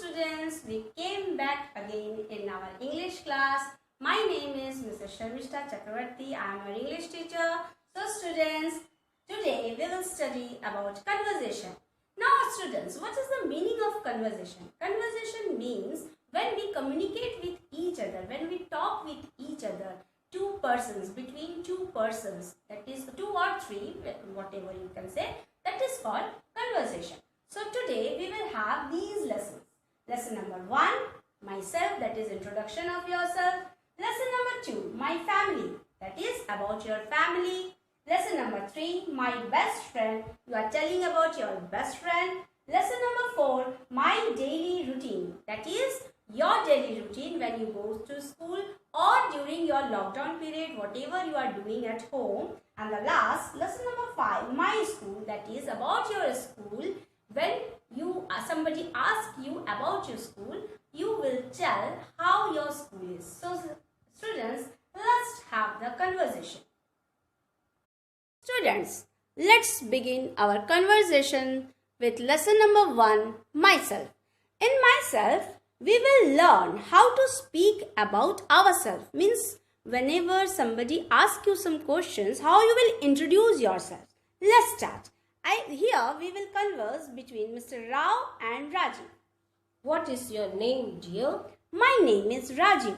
students, we came back again in our English class. My name is Mrs. Sharmishta Chakravarti. I am your English teacher. So students, today we will study about conversation. Now students, what is the meaning of conversation? Conversation means when we communicate with each other, when we talk with each other, two persons, between two persons, that is two or three, whatever you can say, that is called conversation. So today we will have these lessons. Lesson number 1, myself, that is introduction of yourself. Lesson number 2, my family, that is about your family. Lesson number 3, my best friend, you are telling about your best friend. Lesson number 4, my daily routine, that is your daily routine when you go to school or during your lockdown period, whatever you are doing at home. And the last, lesson number 5, my school, that is about your school. When somebody asks you about your school, you will tell how your school is. So students, let's have the conversation. Students, let's begin our conversation with lesson number 1, myself. In myself, we will learn how to speak about ourselves. Means whenever somebody asks you some questions, how you will introduce yourself. Let's start. Here we will converse between Mr. Rao and Rajiv. What is your name, dear? My name is Rajiv.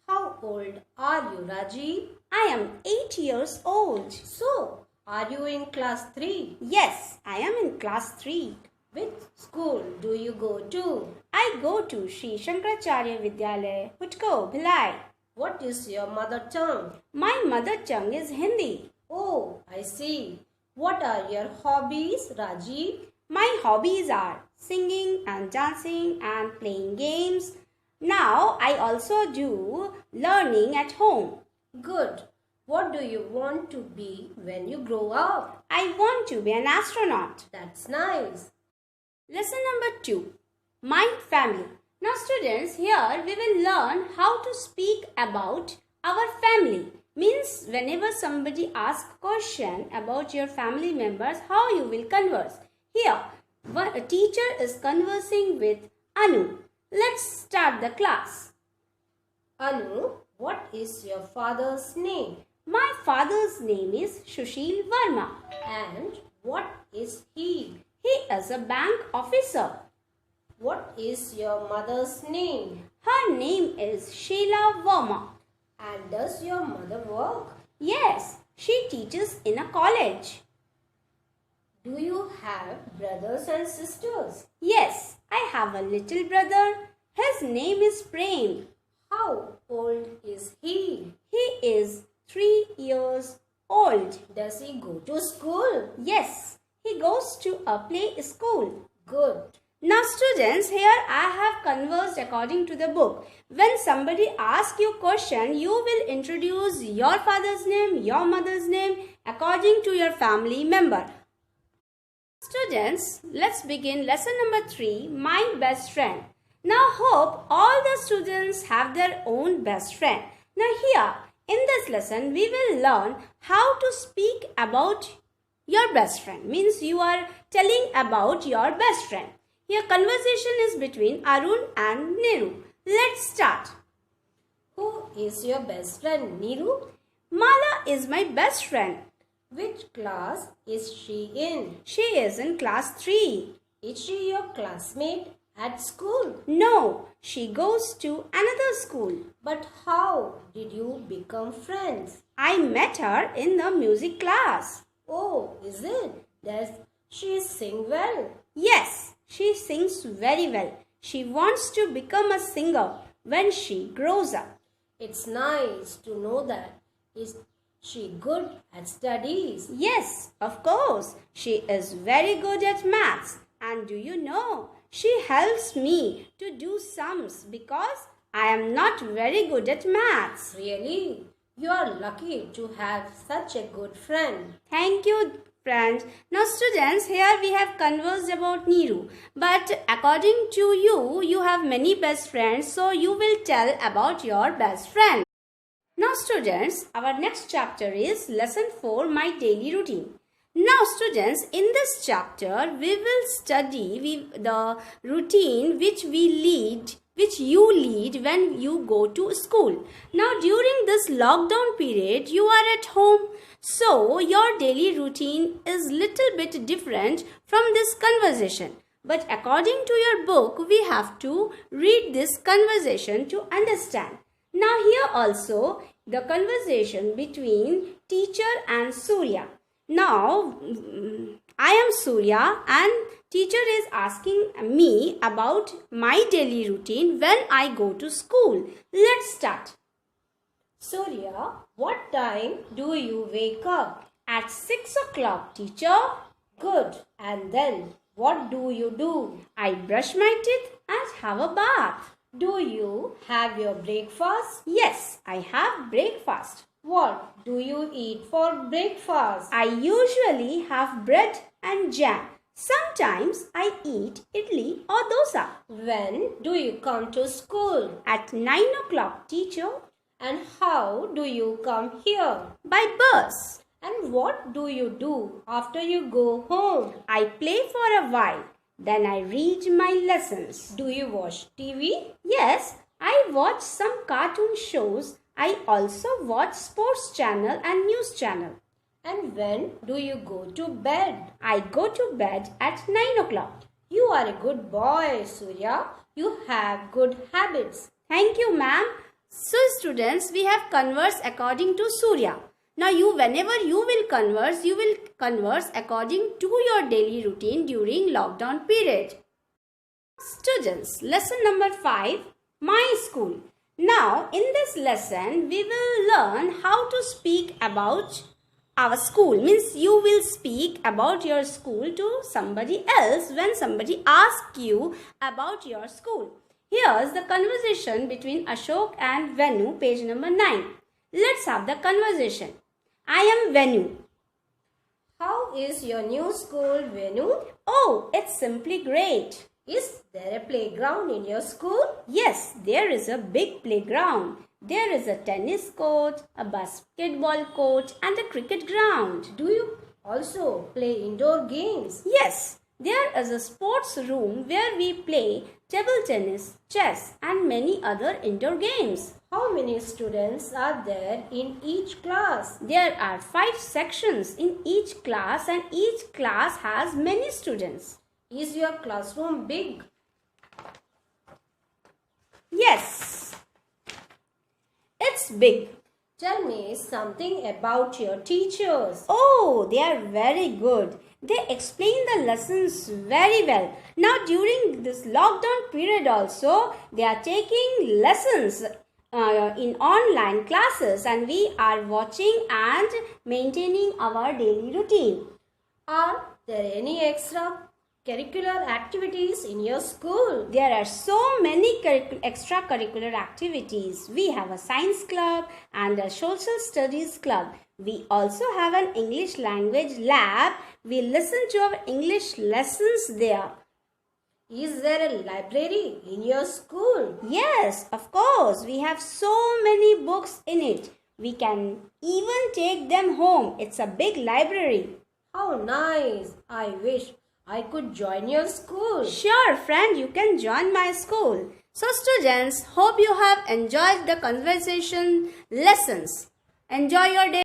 How old are you, Rajiv? I am 8 years old. So, are you in class 3? Yes, I am in class 3. Which school do you go to? I go to Sri Shankaracharya Vidyalaya, Hutko, Bhilai. What is your mother tongue? My mother tongue is Hindi. Oh, I see. What are your hobbies, Rajiv? My hobbies are singing and dancing and playing games. Now I also do learning at home. Good. What do you want to be when you grow up? I want to be an astronaut. That's nice. Lesson number 2, my family. Now students, here we will learn how to speak about our family. Means whenever somebody asks question about your family members, how you will converse. Here, a teacher is conversing with Anu. Let's start the class. Anu, what is your father's name? My father's name is Shushil Verma. And what is he? He is a bank officer. What is your mother's name? Her name is Sheila Verma. And does your mother work? Yes, she teaches in a college. Do you have brothers and sisters? Yes, I have a little brother. His name is Prem. How old is he? He is 3 years old. Does he go to school? Yes, he goes to a play school. Good. Now students, here I have conversed according to the book. When somebody asks you question, you will introduce your father's name, your mother's name according to your family member. Students, let's begin lesson number 3, my best friend. Now hope all the students have their own best friend. Now here, in this lesson, we will learn how to speak about your best friend. Means you are telling about your best friend. Here conversation is between Arun and Niru. Let's start. Who is your best friend, Niru? Mala is my best friend. Which class is she in? She is in class 3. Is she your classmate at school? No, she goes to another school. But how did you become friends? I met her in the music class. Oh, is it? Does she sing well? Yes, she sings very well. She wants to become a singer when she grows up. It's nice to know that. Is she good at studies? Yes, of course. She is very good at maths. And do you know, she helps me to do sums because I am not very good at maths. Really? You are lucky to have such a good friend. Thank you, friends. Now students, here we have conversed about Niru. But according to you, you have many best friends. So you will tell about your best friend. Now students, our next chapter is lesson 4, my daily routine. Now students, in this chapter we will study the routine which you lead when you go to school. Now during this lockdown period you are at home, so your daily routine is little bit different from this conversation. But according to your book we have to read this conversation to understand. Now here also the conversation between teacher and Surya. Now, I am Surya and teacher is asking me about my daily routine when I go to school. Let's start. Surya, what time do you wake up? At 6 o'clock, teacher. Good. And then what do you do? I brush my teeth and have a bath. Do you have your breakfast? Yes, I have breakfast. What do you eat for breakfast? I usually have bread and jam. Sometimes I eat idli or dosa. When do you come to school? At 9 o'clock, teacher. And how do you come here? By bus. And what do you do after you go home? I play for a while. Then I read my lessons. Do you watch TV? Yes, I watch some cartoon shows. I also watch sports channel and news channel. And when do you go to bed? I go to bed at 9 o'clock. You are a good boy, Surya. You have good habits. Thank you, ma'am. So students, we have conversed according to Surya. Now whenever you will converse according to your daily routine during lockdown period. Students, lesson number 5, my school. Now in this lesson, we will learn how to speak about our school. Means you will speak about your school to somebody else when somebody asks you about your school. Here's the conversation between Ashok and Venu, page number 9. Let's have the conversation. I am Venu. How is your new school, Venu? Oh, it's simply great. Is there a playground in your school? Yes, there is a big playground. There is a tennis court, a basketball court and a cricket ground. Do you also play indoor games? Yes, there is a sports room where we play table tennis, chess and many other indoor games. How many students are there in each class? There are 5 sections in each class and each class has many students. Is your classroom big? Yes, it's big. Tell me something about your teachers. Oh, they are very good. They explain the lessons very well. Now during this lockdown period also, they are taking lessons in online classes and we are watching and maintaining our daily routine. Are there any extracurricular activities in your school? There are so many extracurricular activities. We have a science club and a social studies club. We also have an English language lab. We listen to our English lessons there. Is there a library in your school? Yes, of course. We have so many books in it. We can even take them home. It's a big library. How nice. I wish I could join your school. Sure, friend, you can join my school. So students, hope you have enjoyed the conversation lessons. Enjoy your day.